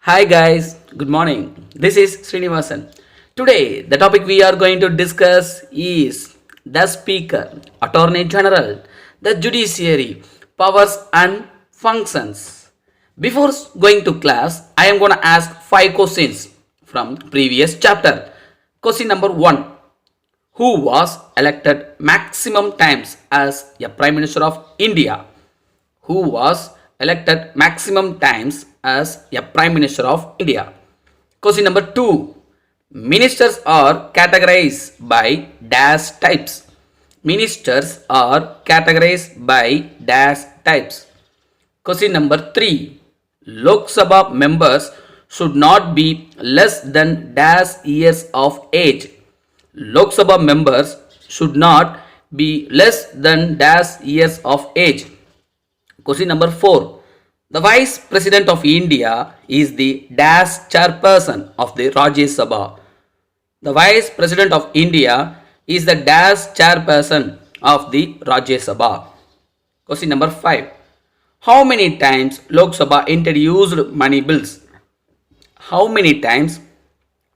Hi guys, good morning. This is Srinivasan. Today, the topic we are going to discuss is the Speaker, Attorney General, the Judiciary, powers and functions. Before going to class, I am going to ask 5 questions from previous chapter. Question number 1. Who was elected maximum times as a Prime Minister of India? Who was elected maximum times as a Prime Minister of India? Question number 2. Ministers are categorized by dash types. Ministers are categorized by dash types. Question number 3. Lok Sabha members should not be less than dash years of age. Lok Sabha members should not be less than dash years of age. Question number 4. The Vice President of India is the dash chairperson of the Rajya Sabha. The Vice President of India is the dash chairperson of the Rajya Sabha. Question number 5. How many times Lok Sabha introduced money bills? How many times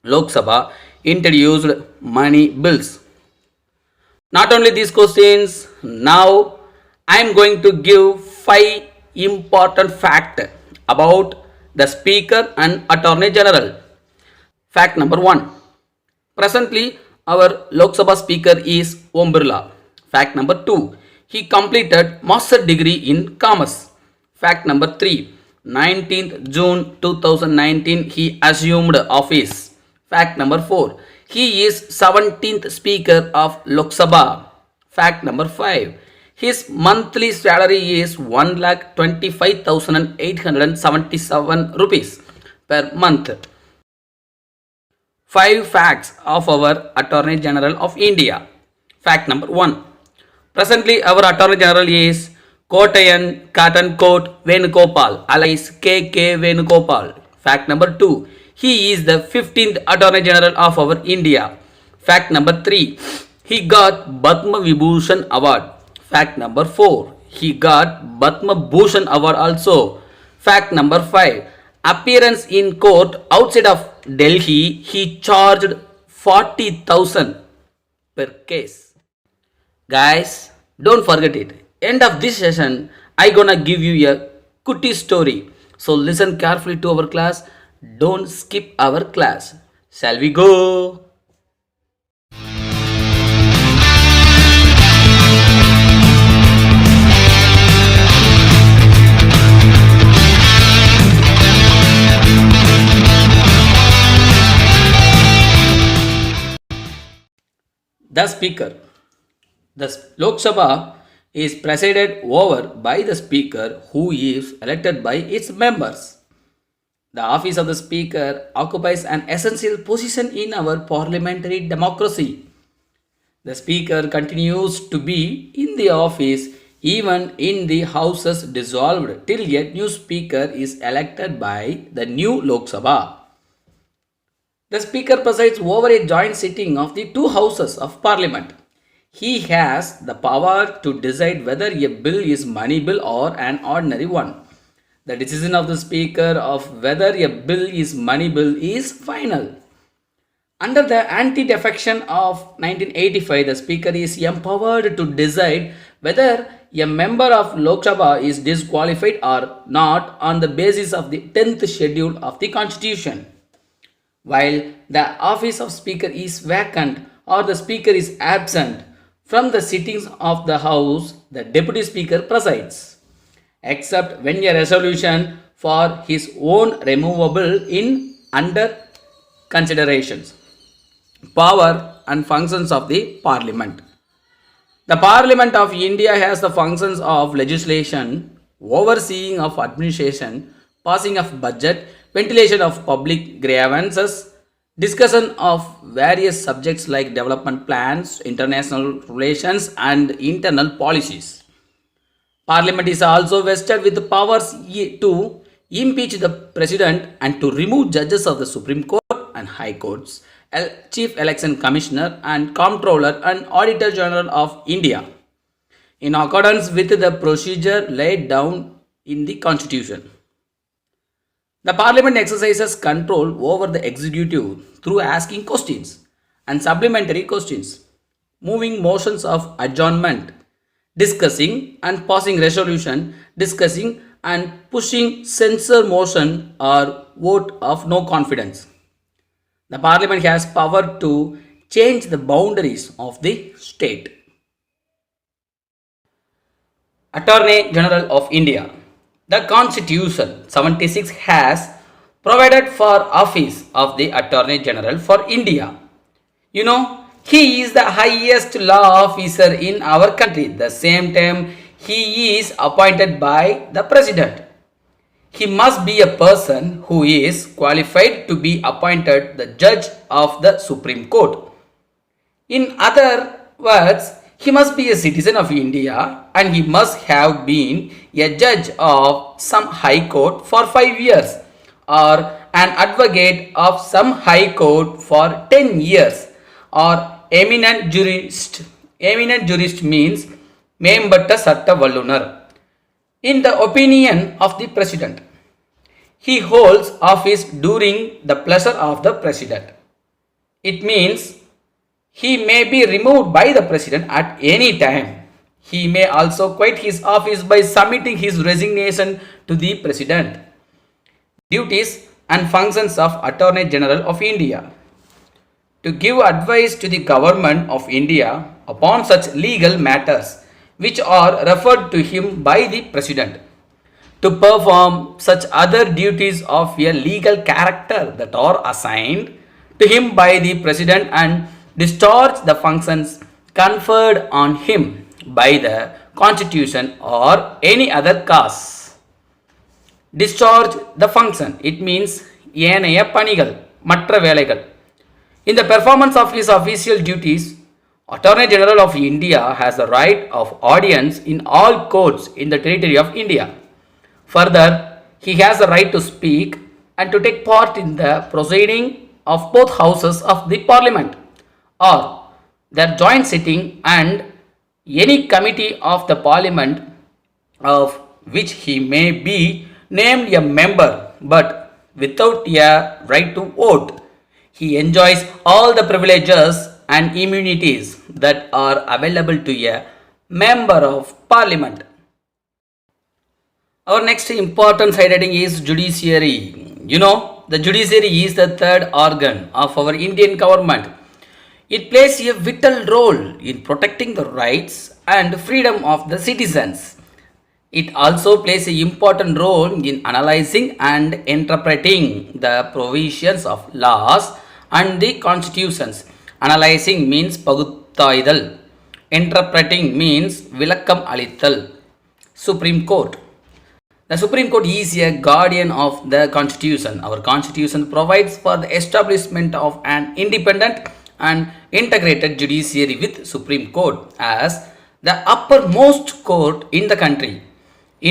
Lok Sabha introduced money bills? Not only these questions, now I am going to give 5 important facts about the Speaker and Attorney General. Fact number 1. Presently, our Lok Sabha Speaker is Om Birla. Fact number 2. He completed master degree in commerce. Fact number 3. 19th June 2019 he assumed office. Fact number 4. He is 17th Speaker of Lok Sabha. Fact number 5. His monthly salary is 1,25,877 rupees per month. 5 facts of our Attorney General of India. Fact number 1. Presently our Attorney General is Kottayan Kattancote Venugopal alias K.K. Venugopal. Fact number 2. He is the 15th Attorney General of our India. Fact number 3. He got Padma Vibhushan Award. Fact number 4. He got Padma Bhushan Award also. Fact number 5. Appearance in court outside of Delhi, he charged 40,000 per case. Guys, don't forget it. End of this session, I gonna give you a cutie story. So listen carefully to our class. Don't skip our class. Shall we go? The Speaker. The Lok Sabha is presided over by the Speaker who is elected by its members. The office of the Speaker occupies an essential position in our parliamentary democracy. The Speaker continues to be in the office even in the houses dissolved till a new Speaker is elected by the new Lok Sabha. The Speaker presides over a joint sitting of the two houses of Parliament. He has the power to decide whether a bill is money bill or an ordinary one. The decision of the Speaker of whether a bill is money bill is final. Under the Anti-Defection of 1985, the Speaker is empowered to decide whether a member of Lok Sabha is disqualified or not on the basis of the 10th schedule of the Constitution. While the office of Speaker is vacant or the Speaker is absent from the sittings of the House, the Deputy Speaker presides, except when a resolution for his own removable in under considerations. Power and functions of the Parliament. The Parliament of India has the functions of legislation, overseeing of administration, passing of budget, ventilation of public grievances, discussion of various subjects like development plans, international relations, and internal policies. Parliament is also vested with powers to impeach the President and to remove judges of the Supreme Court and High Courts, Chief Election Commissioner and Comptroller and Auditor General of India, in accordance with the procedure laid down in the Constitution. The parliament exercises control over the executive through asking questions and supplementary questions, moving motions of adjournment, discussing and passing resolution, discussing and pushing censure motion or vote of no confidence. The parliament has power to change the boundaries of the state. Attorney General of India. The Constitution 76 has provided for office of the Attorney General for India. You know, he is the highest law officer in our country. The same time, he is appointed by the President. He must be a person who is qualified to be appointed the judge of the Supreme Court. In other words, he must be a citizen of India and he must have been a judge of some high court for 5 years or an advocate of some high court for 10 years or eminent jurist. Eminent jurist means மேம்பட்ட சட்ட வல்லுனர். In the opinion of the president, he holds office during the pleasure of the president. It means he may be removed by the president at any time. He may also quit his office by submitting his resignation to the president. Duties and functions of Attorney General of India: to give advice to the government of India upon such legal matters which are referred to him by the president, to perform such other duties of a legal character that are assigned to him by the president and discharge the functions conferred on him by the constitution or any other cause. Discharge the function, it means ஏனைய பணிகள், மற்ற வேலைகள். In the performance of his official duties, Attorney General of India has the right of audience in all courts in the territory of India. Further, he has the right to speak and to take part in the proceeding of both houses of the parliament or their joint sitting and any committee of the parliament of which he may be named a member but without a right to vote. He enjoys all the privileges and immunities that are available to a member of parliament. Our next important highlighting is judiciary. You know, the judiciary is the third organ of our Indian government. It plays a vital role in protecting the rights and freedom of the citizens. It also plays an important role in analyzing and interpreting the provisions of laws and the constitutions. Analyzing means பகுத்தாய்தல். Interpreting means விளக்கம் அளித்தல். Supreme Court. The Supreme Court is a guardian of the Constitution. Our Constitution provides for the establishment of an independent and integrated judiciary with Supreme Court as the uppermost court in the country.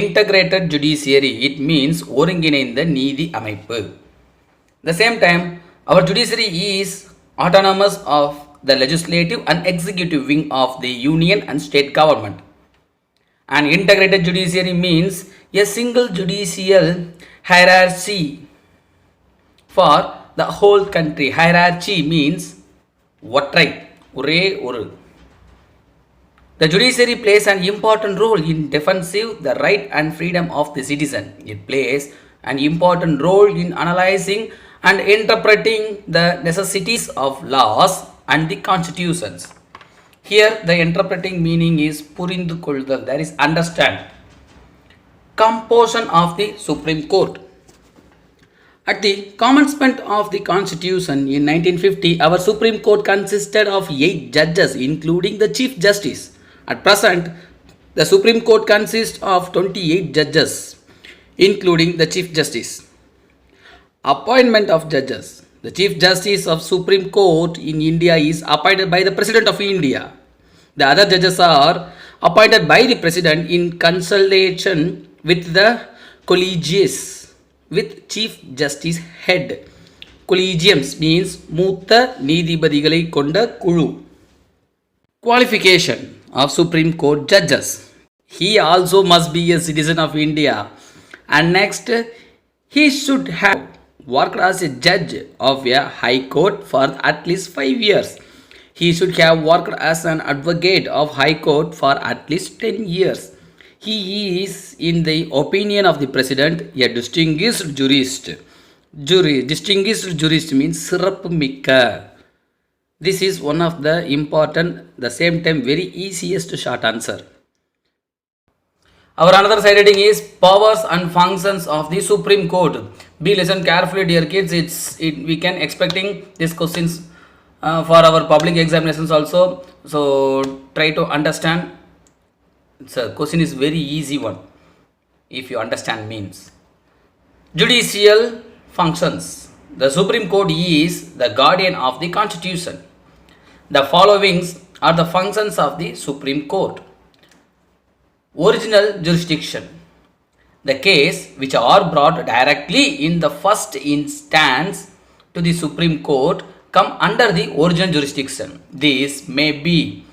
Integrated judiciary, it means ஒருங்கிணைந்த நீதி அமைப்பு. At the same time, our judiciary is autonomous of the legislative and executive wing of the union and state government. An integrated judiciary means a single judicial hierarchy for the whole country. Hierarchy means ஒற்றை, ஒரே ஒரு. The judiciary plays an important role in defending the right and freedom of the citizen. It plays an important role in analyzing and interpreting the necessities of laws and the constitutions. Here the interpreting meaning is புரிந்து கொள்ளுதல், that is understand. Composition of the Supreme Court. At the commencement of the Constitution in 1950, our Supreme Court consisted of 8 judges including the Chief Justice. At present, the Supreme Court consists of 28 judges including the Chief Justice. Appointment of judges. The Chief Justice of Supreme Court in India is appointed by the President of India. The other judges are appointed by the President in consultation with the collegius with Chief Justice head. Collegiums means மூத்த நீதிபதிகளை கொண்ட குழு. Qualification of Supreme Court judges. He also must be a citizen of India. And next, He should have worked as a judge of a high court for at least 5 years. He should have worked as an advocate of high court for at least 10 years. He is, in the opinion of the president, a distinguished jurist. Distinguished jurist means சிறப்பு மிக்க. This is one of the important, the same time very easiest short answer. Our another side heading is powers and functions of the Supreme Court. Be listen carefully, dear kids. We can expecting these questions for our public examinations also. So try to understand. It's a question is very easy one if you understand means. Judicial functions. The Supreme Court is the guardian of the Constitution. The following are the functions of the Supreme Court. Original jurisdiction. The case which are brought directly in the first instance to the Supreme Court come under the original jurisdiction. These may be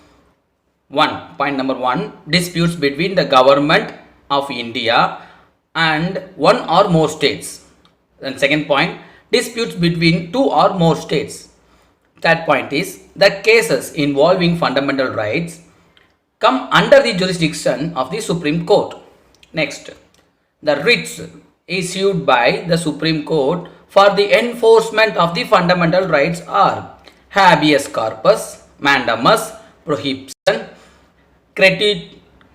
point number 1, disputes between the government of India and one or more states. And second point, disputes between two or more states. Third point is the cases involving fundamental rights come under the jurisdiction of the Supreme Court. Next, the writs issued by the Supreme Court for the enforcement of the fundamental rights are habeas corpus, mandamus, prohibition,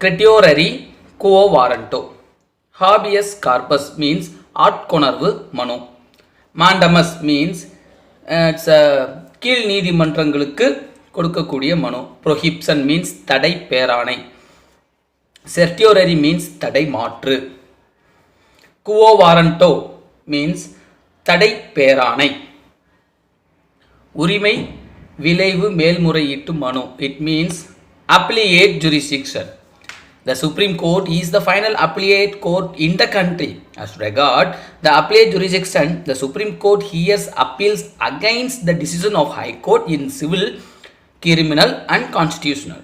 certiorari, quo warranto. Habeas corpus means ஆட்கொணர்வு மனு. Mandamus means it's a கீழ் நீதிமன்றங்களுக்கு கொடுக்கக்கூடிய மனு. Prohibition means தடை பேராணை. Certiorari means தடை மாற்று. Quo warranto means தடை பேராணை. உரிமை விளைவு மேல்முறையீட்டு மனு. It means appellate jurisdiction. The Supreme Court is the final appellate court in the country. As regard the appellate jurisdiction, the Supreme Court hears appeals against the decision of High Court in civil, criminal and constitutional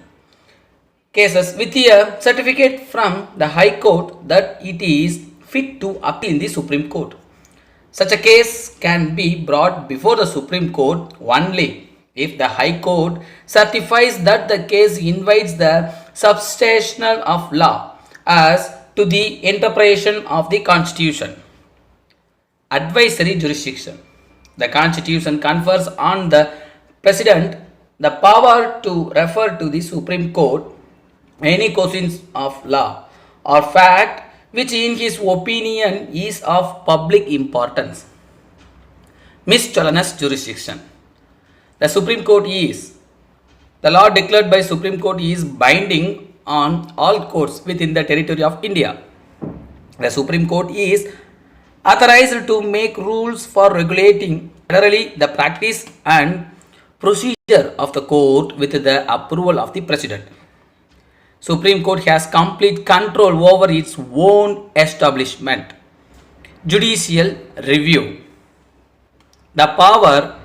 cases with a certificate from the High Court that it is fit to appeal in the Supreme Court. Such a case can be brought before the Supreme Court only if the High Court certifies that the case invites the substantial of law as to the interpretation of the Constitution. Advisory jurisdiction. The Constitution confers on the President the power to refer to the Supreme Court any questions of law or fact which in his opinion is of public importance. Miscellaneous jurisdiction. The Supreme Court is the law declared by Supreme Court is binding on all courts within the territory of India. The Supreme Court is authorized to make rules for regulating generally the practice and procedure of the court with the approval of the President. Supreme Court has complete control over its own establishment. Judicial review. The power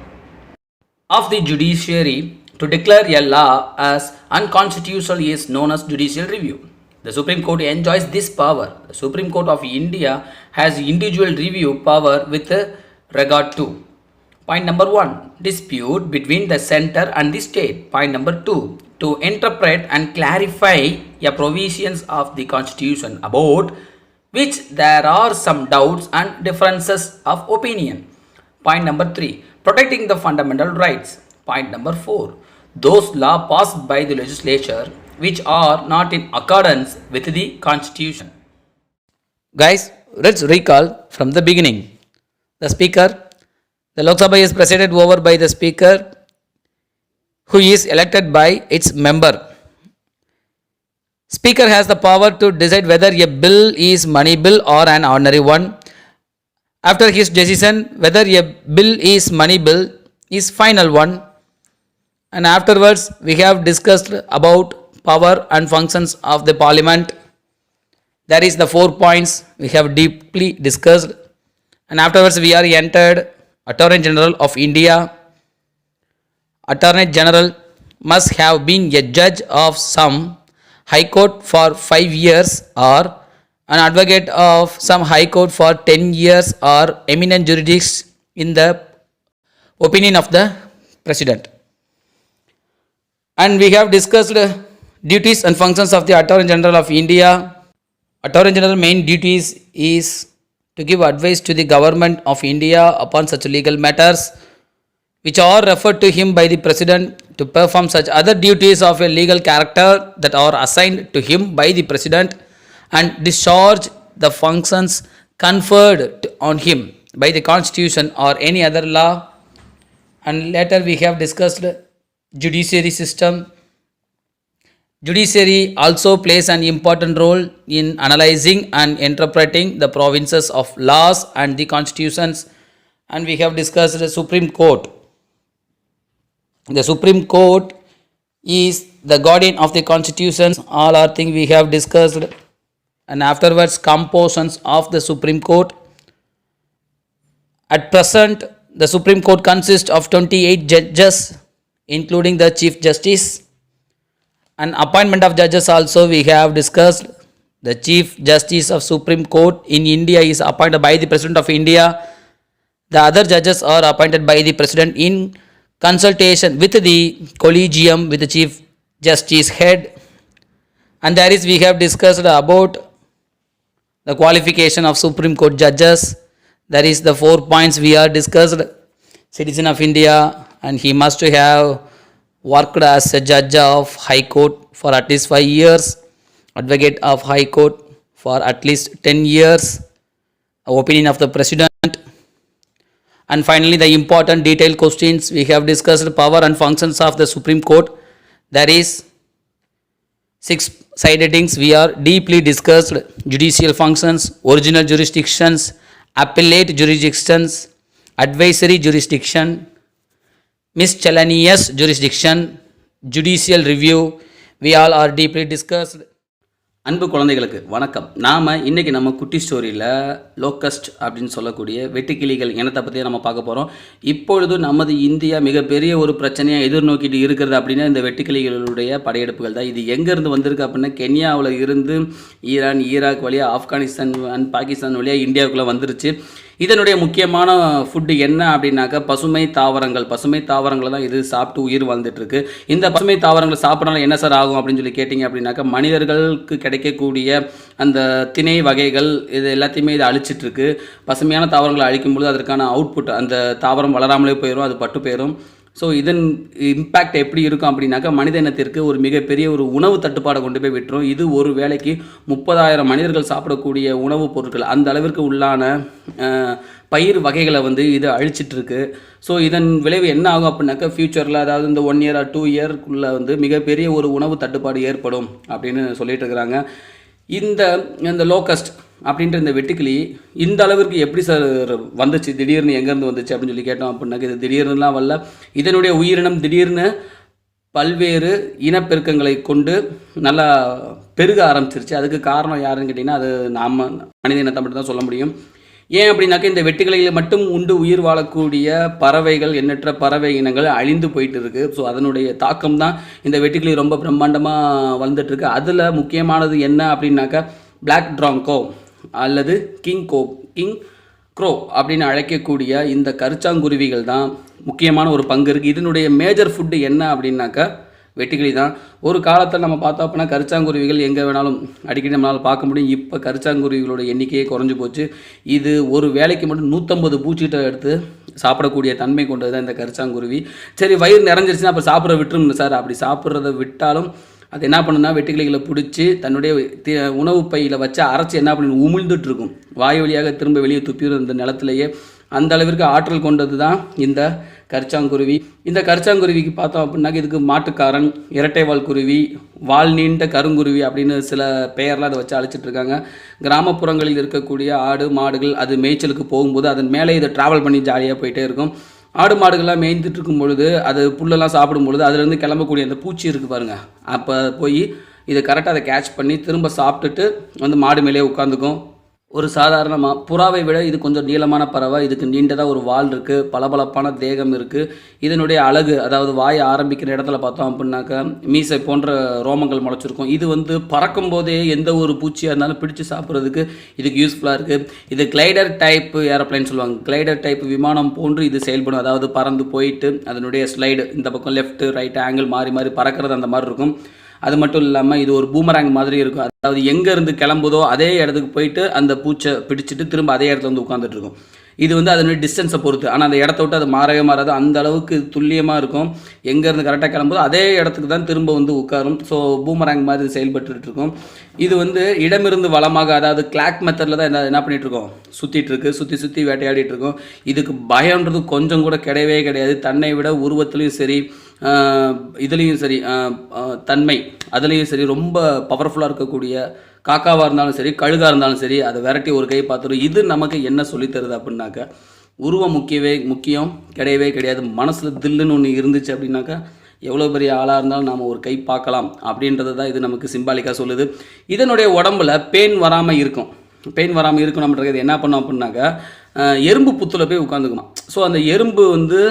of the judiciary to declare a law as unconstitutional is known as judicial review. The Supreme Court enjoys this power. The Supreme Court of India has individual review power with regard to point number 1, dispute between the center and the state. Point number 2, to interpret and clarify a provisions of the Constitution about which there are some doubts and differences of opinion. Point number 3, protecting the fundamental rights. Point number 4, those laws passed by the legislature which are not in accordance with the Constitution. Guys, let's recall from the beginning. The Speaker, the Lok Sabha is presided over by the Speaker who is elected by its member. Speaker has the power to decide whether a bill is money bill or an ordinary one. After his decision, whether a bill is money bill is final one. And afterwards, we have discussed about power and functions of the Parliament. That is the 4 points we have deeply discussed. And afterwards, we are entered Attorney General of India. Attorney General must have been a judge of some High Court for 5 years or an advocate of some high court for 10 years or eminent jurists in the opinion of the president. And we have discussed duties and functions of the Attorney General of India. Attorney General main duties is to give advice to the government of India upon such legal matters which are referred to him by the president, to perform such other duties of a legal character that are assigned to him by the president, and discharge the functions conferred on him by the constitution or any other law. And later we have discussed judiciary system. Judiciary also plays an important role in analyzing and interpreting the provisions of laws and the constitutions. And we have discussed the Supreme Court. The Supreme Court is the guardian of the constitutions. All our things we have discussed. And afterwards, compositions of the Supreme Court. At present, the Supreme Court consists of 28 judges, including the Chief Justice. And appointment of judges also we have discussed. The Chief Justice of Supreme Court in India is appointed by the President of India. The other judges are appointed by the President in consultation with the collegium with the Chief Justice head. And there is we have discussed about the qualification of Supreme Court judges. There is the 4 points we are discussed. Citizen of India, and he must have worked as a judge of High Court for at least 5 years, advocate of High Court for at least 10 years, opinion of the President. And finally, the important detailed questions we have discussed, power and functions of the Supreme Court. There is 6 side headings we are deeply discussed: judicial functions, original jurisdictions, appellate jurisdictions, advisory jurisdiction, miscellaneous jurisdiction, judicial review. We all are deeply discussed. அன்பு குழந்தைகளுக்கு வணக்கம். நாம் இன்றைக்கி நம்ம குட்டி ஸ்டோரியில் locust அப்படின்னு சொல்லக்கூடிய வெட்டுக்கிளிகள் இனத்தை பற்றி நம்ம பார்க்க போகிறோம். இப்பொழுது நமது இந்தியா மிகப்பெரிய ஒரு பிரச்சனையாக எதிர்நோக்கிட்டு இருக்கிறது அப்படின்னா இந்த வெட்டுக்கிளிகளுடைய படையெடுப்புகள் தான். இது எங்கேருந்து வந்திருக்கு அப்படின்னா கென்யாவில் இருந்து ஈரான், ஈராக் வழியாக ஆப்கானிஸ்தான் அண்ட் பாகிஸ்தான் வழியாக இந்தியாவுக்குள்ளே வந்துருச்சு. இதனுடைய முக்கியமான ஃபுட்டு என்ன அப்படின்னாக்கா பசுமை தாவரங்கள். பசுமை தாவரங்களை தான் இது சாப்பிட்டு உயிர் வாழ்ந்துட்டுருக்கு. இந்த பசுமை தாவரங்களை சாப்பிட்றனால என்ன சார் ஆகும் அப்படின்னு சொல்லி கேட்டிங்க அப்படின்னாக்கா மனிதர்களுக்கு கிடைக்கக்கூடிய அந்த திணை வகைகள் இது எல்லாத்தையுமே இது அழிச்சிட்ருக்கு. பசுமையான தாவரங்களை அழிக்கும்பொழுது அதற்கான அவுட்புட் அந்த தாவரம் வளராமலே போயிடும், அது பட்டு போயிடும். ஸோ இதன் இம்பேக்ட் எப்படி இருக்கும் அப்படின்னாக்கா மனித இனத்திற்கு ஒரு மிகப்பெரிய ஒரு உணவு தட்டுப்பாடை கொண்டு போய் விட்டுரும். இது ஒரு வேளைக்கு 30,000 மனிதர்கள் சாப்பிடக்கூடிய உணவுப் பொருட்கள் அந்த அளவிற்கு உள்ளான பயிர் வகைகளை இது அழிச்சிட்ருக்கு. ஸோ இதன் விளைவு என்ன ஆகும் அப்படின்னாக்கா ஃப்யூச்சரில், அதாவது இந்த 1 year or 2 yearக்குள்ளே மிகப்பெரிய ஒரு உணவு தட்டுப்பாடு ஏற்படும் அப்படின்னு சொல்லிட்டு இருக்கிறாங்க. இந்த லோக்கஸ்ட் அப்படின்ற இந்த வெட்டுக்கிளி இந்த அளவிற்கு எப்படி சார் வந்துச்சு, திடீர்னு எங்கேருந்து வந்துச்சு அப்படின்னு சொல்லி கேட்டோம் அப்படின்னாக்க இது திடீர்னுலாம் வரல. இதனுடைய உயிரினம் திடீர்னு பல்வேறு இனப்பெருக்கங்களை கொண்டு நல்லா பெருக ஆரம்பிச்சிருச்சு. அதுக்கு காரணம் யாருன்னு கேட்டிங்கன்னா அது நாம் மனித இனத்தை மட்டும் தான் சொல்ல முடியும். ஏன் அப்படின்னாக்க இந்த வெட்டுக்கிளியில் மட்டும் உண்டு உயிர் வாழக்கூடிய பறவைகள், எண்ணற்ற பறவை இனங்கள் அழிந்து போயிட்டு இருக்குது. ஸோ அதனுடைய தாக்கம் தான் இந்த வெட்டுக்கிளி ரொம்ப பிரம்மாண்டமாக வந்துட்டுருக்கு. அதில் முக்கியமானது என்ன அப்படின்னாக்கா பிளாக் ட்ராங்கோ அல்லது கிங் க்ரோ அப்படின்னு அழைக்கக்கூடிய இந்த கருச்சாங்குருவிகள் தான் முக்கியமான ஒரு பங்கு இருக்குது. இதனுடைய மேஜர் ஃபுட்டு என்ன அப்படின்னாக்கா வெட்டுக்கிளி தான். ஒரு காலத்தில் நம்ம பார்த்தோம் அப்படின்னா கருச்சாங்குருவிகள் எங்கே வேணாலும் அடிக்கடி நம்மளால் பார்க்க முடியும். இப்போ கருச்சாங்குருவிகளோட எண்ணிக்கையே குறைஞ்சி போச்சு. இது ஒரு வேலைக்கு மட்டும் 150 பூச்சிகிட்ட எடுத்து சாப்பிடக்கூடிய தன்மை கொண்டது தான் இந்த கருச்சாங்குருவி. சரி, வயிறு நிறைஞ்சிருச்சுன்னா அப்போ சாப்பிட்ற விட்டுருங்க சார். அப்படி சாப்பிட்றத விட்டாலும் அது என்ன பண்ணுன்னா வெட்டுக்கிளிகளை பிடிச்சி தன்னுடைய உணவு பையில் வச்சு அரைச்சி என்ன பண்ணி உமிழ்ந்துட்டுருக்கும். வாய் வழியாக திரும்ப வெளியே துப்பிடும் இந்த நிலத்திலேயே. அந்த அளவிற்கு ஆற்றல் கொண்டது தான் இந்த கருச்சாங்குருவி. இந்த கருச்சாங்குருவிக்கு பார்த்தோம் அப்படின்னாக்க இதுக்கு மாட்டுக்காரன், இரட்டைவால் குருவி, வால் நீண்ட கருங்குருவி அப்படின்னு சில பெயர்லாம் அதை வச்சு அழைச்சிட்ருக்காங்க. கிராமப்புறங்களில் இருக்கக்கூடிய ஆடு மாடுகள் அது மேய்ச்சலுக்கு போகும்போது அதன் மேலே இதை ட்ராவல் பண்ணி ஜாலியாக போயிட்டே இருக்கும். ஆடு மாடுகள்லாம் மேய்ந்துட்டு இருக்கும் பொழுது அது புல்லெல்லாம் சாப்பிடும் பொழுது அதுலேருந்து கிளம்பக்கூடிய அந்த பூச்சி இருக்குது பாருங்கள், அப்போ போய் இதை கரெக்டாக அதை கேட்ச் பண்ணி திரும்ப சாப்பிட்டுட்டு மாடு மேலே உட்காந்துக்கும். ஒரு சாதாரணமாக புறாவை விட இது கொஞ்சம் நீளமான பறவை. இதுக்கு நீண்டதாக ஒரு வால் இருக்குது, பளபளப்பான தேகம் இருக்குது. இதனுடைய அழகு, அதாவது வாய் ஆரம்பிக்கிற இடத்துல பார்த்தோம் அப்படின்னாக்கா மீசை போன்ற ரோமங்கள் முளைச்சிருக்கும். இது வந்து பறக்கும் போதே எந்த ஒரு பூச்சியாக இருந்தாலும் பிடிச்சு சாப்பிட்றதுக்கு இதுக்கு யூஸ்ஃபுல்லாக இருக்குது. இது கிளைடர் டைப் ஏரோப்ளைன் சொல்லுவாங்க. கிளைடர் டைப் விமானம் போன்று இது செயல்படும். அதாவது பறந்து போயிட்டு அதனுடைய ஸ்லைடு இந்த பக்கம் லெஃப்ட் ரைட் ஆங்கிள் மாறி மாறி பறக்கிறது அந்த மாதிரி இருக்கும். அது மட்டும் இல்லாமல் இது ஒரு பூமராங் மாதிரி இருக்கும். அதாவது எங்கேருந்து கிளம்புதோ அதே இடத்துக்கு போயிட்டு அந்த பூச்சை பிடிச்சிட்டு திரும்ப அதே இடத்துல வந்து உட்காந்துட்டு இருக்கும். இது வந்து அதனுடைய டிஸ்டன்ஸை பொறுத்து. ஆனால் அந்த இடத்த விட்டு அது மாறவே மாறாது. அந்த அளவுக்கு துல்லியமாக இருக்கும். எங்கேருந்து கரெக்டாக கிளம்புதோ அதே இடத்துக்கு தான் திரும்ப வந்து உட்காரும். ஸோ பூமராங் மாதிரி செயல்பட்டு இருக்கும். இது வந்து இடமிருந்து வளமாக, அதாவது கிளாக் மெத்தடில் தான் என்ன பண்ணிகிட்டு இருக்கோம், சுற்றிட்டு இருக்கு. சுற்றி சுற்றி வேட்டையாடிட்டு இருக்கோம். இதுக்கு பயன்றது கொஞ்சம் கூட கிடையவே கிடையாது. தன்னை விட உருவத்துலேயும் சரி, இதுலேயும் சரி, தன்மை அதுலேயும் சரி ரொம்ப பவர்ஃபுல்லாக இருக்கக்கூடிய காக்காவாக இருந்தாலும் சரி, கழுகாக இருந்தாலும் சரி, அதை விரட்டி ஒரு கை பார்த்துரும். இது நமக்கு என்ன சொல்லித்தருது அப்படின்னாக்கா, உருவம் முக்கியம் கிடையவே கிடையாது. மனசில் தில்லுன்னு ஒன்று இருந்துச்சு அப்படின்னாக்கா எவ்வளோ பெரிய ஆளாக இருந்தாலும் நாம் ஒரு கை பார்க்கலாம் அப்படின்றது தான் இது நமக்கு சிம்பாலிக்காக சொல்லுது. இதனுடைய உடம்புல பெயின் வராமல் இருக்கும். பெயின் வராமல் இருக்கணும்ன்றது என்ன பண்ணோம் அப்படின்னாக்கா, எறும்பு புத்தில் போய் உட்காந்துக்கணும். ஸோ அந்த எறும்பு வந்து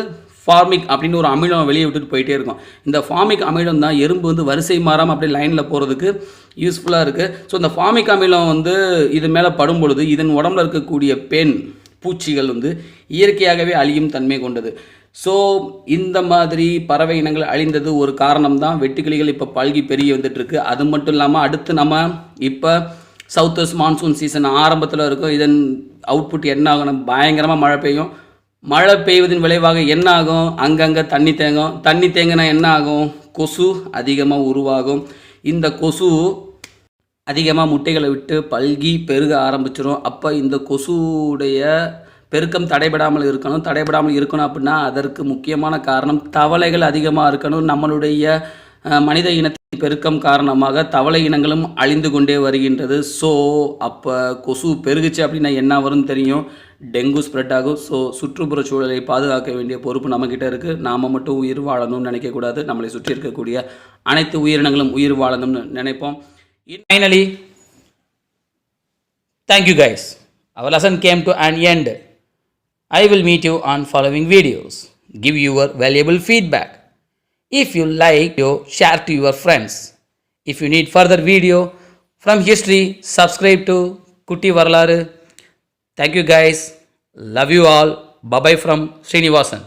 ஃபார்மிக் அப்படின்னு ஒரு அமிலம் வெளியே விட்டுட்டு போயிட்டே இருக்கும். இந்த ஃபார்மிக் அமிலம் தான் எறும்பு வந்து வரிசை மாறாமல் அப்படியே லைனில் போகிறதுக்கு யூஸ்ஃபுல்லாக இருக்குது. ஸோ இந்த ஃபார்மிக் அமிலம் வந்து இது மேலே படும் பொழுது இதன் உடம்புல இருக்கக்கூடிய பெண் பூச்சிகள் வந்து இயற்கையாகவே அழியும் தன்மை கொண்டது. ஸோ இந்த மாதிரி பறவை இனங்கள் அழிந்தது ஒரு காரணம் தான். வெட்டுக்கிளிகள் இப்போ பல்கி பெருகி வந்துட்டுருக்கு. அது மட்டும் இல்லாமல் அடுத்து நம்ம இப்போ சவுத் வெஸ்ட் மான்சூன் சீசன் ஆரம்பத்தில் இருக்கும். இதன் அவுட்புட் என்ன ஆகணும், பயங்கரமாக மழை பெய்யும். மழை பெய்வதன் விளைவாக என்ன ஆகும், அங்கங்கே தண்ணி தேங்கும். தண்ணி தேங்கினா என்ன ஆகும், கொசு அதிகமாக உருவாகும். இந்த கொசு அதிகமாக முட்டைகளை விட்டு பல்கி பெருக ஆரம்பிச்சிடும். அப்போ இந்த கொசுடைய பெருக்கம் தடைபடாமல் இருக்கணும் அப்படின்னா அதற்கு முக்கியமான காரணம் தவளைகள் அதிகமாக இருக்கணும். நம்மளுடைய மனித இனத்தின் பெருக்கம் காரணமாக தவளை இனங்களும் அழிந்து கொண்டே வருகின்றது. ஸோ அப்போ கொசு பெருகுச்சு அப்படின்னா என்ன வரும்னு தெரியும், டெங்கு ஸ்ப்ரெட் ஆகும். ஸோ சுற்றுப்புற சூழலை பாதுகாக்க வேண்டிய பொறுப்பு நம்மக்கிட்ட இருக்குது. நாம் மட்டும் உயிர் வாழணும்னு நினைக்கக்கூடாது. நம்மளை சுற்றி இருக்கக்கூடிய அனைத்து உயிரினங்களும் உயிர் வாழணும்னு நினைப்போம். Finally, thank you guys. Our lesson came to an end. I will meet you on following videos. Give your valuable feedback. If you like, share to your friends. If you need further video from history, subscribe to Kutti Varalaru. Thank you guys. Love you all. Bye bye from Srinivasan.